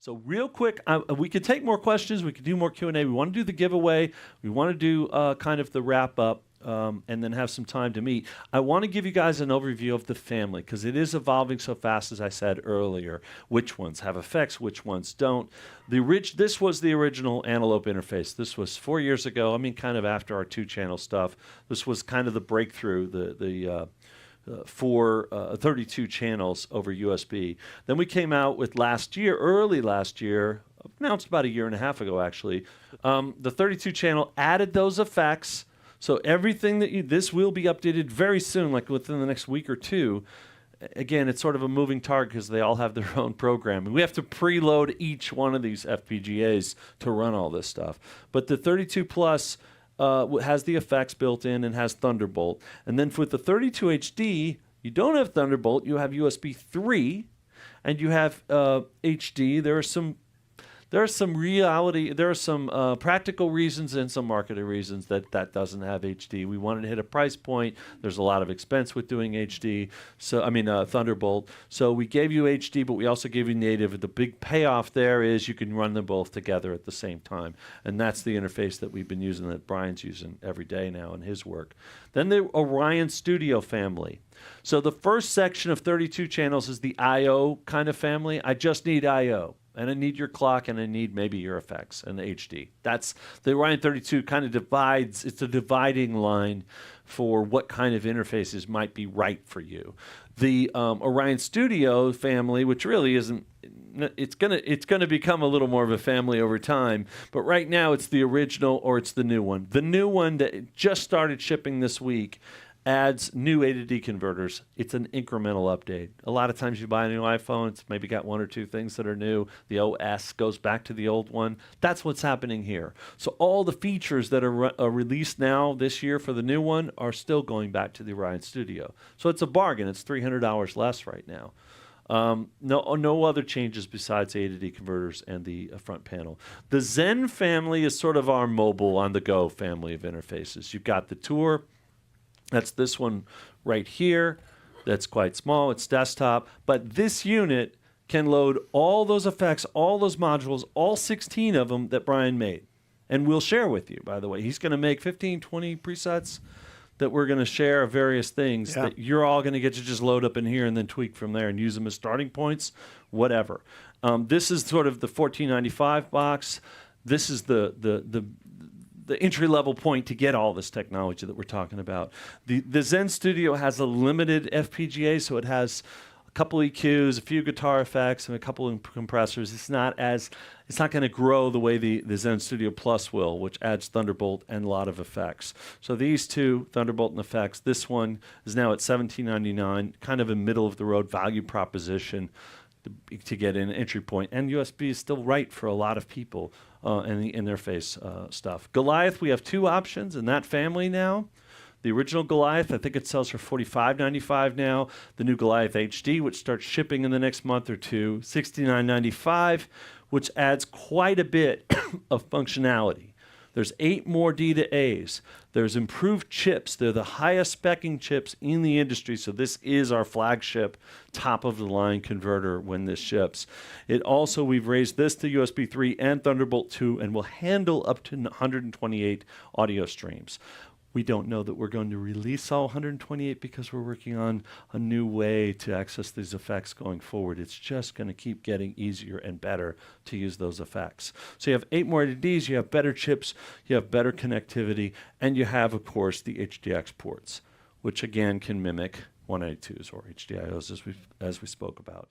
So real quick, we could take more questions. We could do more Q&A. We want to do the giveaway. We want to do kind of the wrap up and then have some time to meet. I want to give you guys an overview of the family because it is evolving so fast, as I said earlier. Which ones have effects, which ones don't. This was the original Antelope interface. This was 4 years ago. I mean, kind of after our 2-channel stuff. This was kind of the breakthrough, for 32 channels over USB. Then we came out with early last year, announced about a year and a half ago actually, the 32 channel added those effects. So everything this will be updated very soon, like within the next week or two. Again, it's sort of a moving target because they all have their own programming. We have to preload each one of these FPGAs to run all this stuff. But the 32 Plus has the effects built in and has Thunderbolt. And then for the 32 HD, you don't have Thunderbolt, you have USB 3, and you have HD. There are some practical reasons and some marketing reasons that doesn't have HD. We wanted to hit a price point. There's a lot of expense with doing HD. Thunderbolt. So we gave you HD, but we also gave you native. The big payoff there is you can run them both together at the same time. And that's the interface that we've been using, that Brian's using every day now in his work. Then the Orion Studio family. So the first section of 32 channels is the I/O kind of family. I just need I/O. And I need your clock, and I need maybe your effects and the HD. That's the Orion 32 kind of divides. It's a dividing line for what kind of interfaces might be right for you. The Orion Studio family, which really isn't, it's gonna become a little more of a family over time. But right now, it's the original or it's the new one. The new one that just started shipping this week adds new A to D converters. It's an incremental update. A lot of times you buy a new iPhone, it's maybe got 1 or 2 things that are new. The OS goes back to the old one. That's what's happening here. So all the features that are released now this year for the new one are still going back to the Orion Studio. So it's a bargain. It's $300 less right now. No other changes besides A to D converters and the front panel. The Zen family is sort of our mobile on-the-go family of interfaces. You've got the Tour. That's this one right here. That's quite small. It's desktop. But this unit can load all those effects, all those modules, all 16 of them that Brian made. And we'll share with you, by the way. He's going to make 15, 20 presets that we're going to share of various things that you're all going to get to just load up in here and then tweak from there and use them as starting points, whatever. This is sort of the $14.95 box. This is the entry-level point to get all this technology that we're talking about. The Zen Studio has a limited FPGA, so it has a couple EQs, a few guitar effects, and a couple of compressors. It's not going to grow the way the Zen Studio Plus will, which adds Thunderbolt and a lot of effects. So these two, Thunderbolt and effects, this one is now at $17.99, kind of a middle-of-the-road value proposition to get an entry point. And USB is still right for a lot of people in the interface stuff. Goliath, we have 2 options in that family now. The original Goliath, I think it sells for $45.95 now. The new Goliath HD, which starts shipping in the next month or two, $69.95, which adds quite a bit of functionality. There's 8 more D to A's. There's improved chips. They're the highest specking chips in the industry, so this is our flagship top-of-the-line converter when this ships. We've raised this to USB 3 and Thunderbolt 2, and will handle up to 128 audio streams. We don't know that we're going to release all 128 because we're working on a new way to access these effects going forward. It's just going to keep getting easier and better to use those effects. So you have 8 more LEDs, you have better chips, you have better connectivity, and you have, of course, the HDX ports, which again can mimic 192s or HDIOs as we spoke about.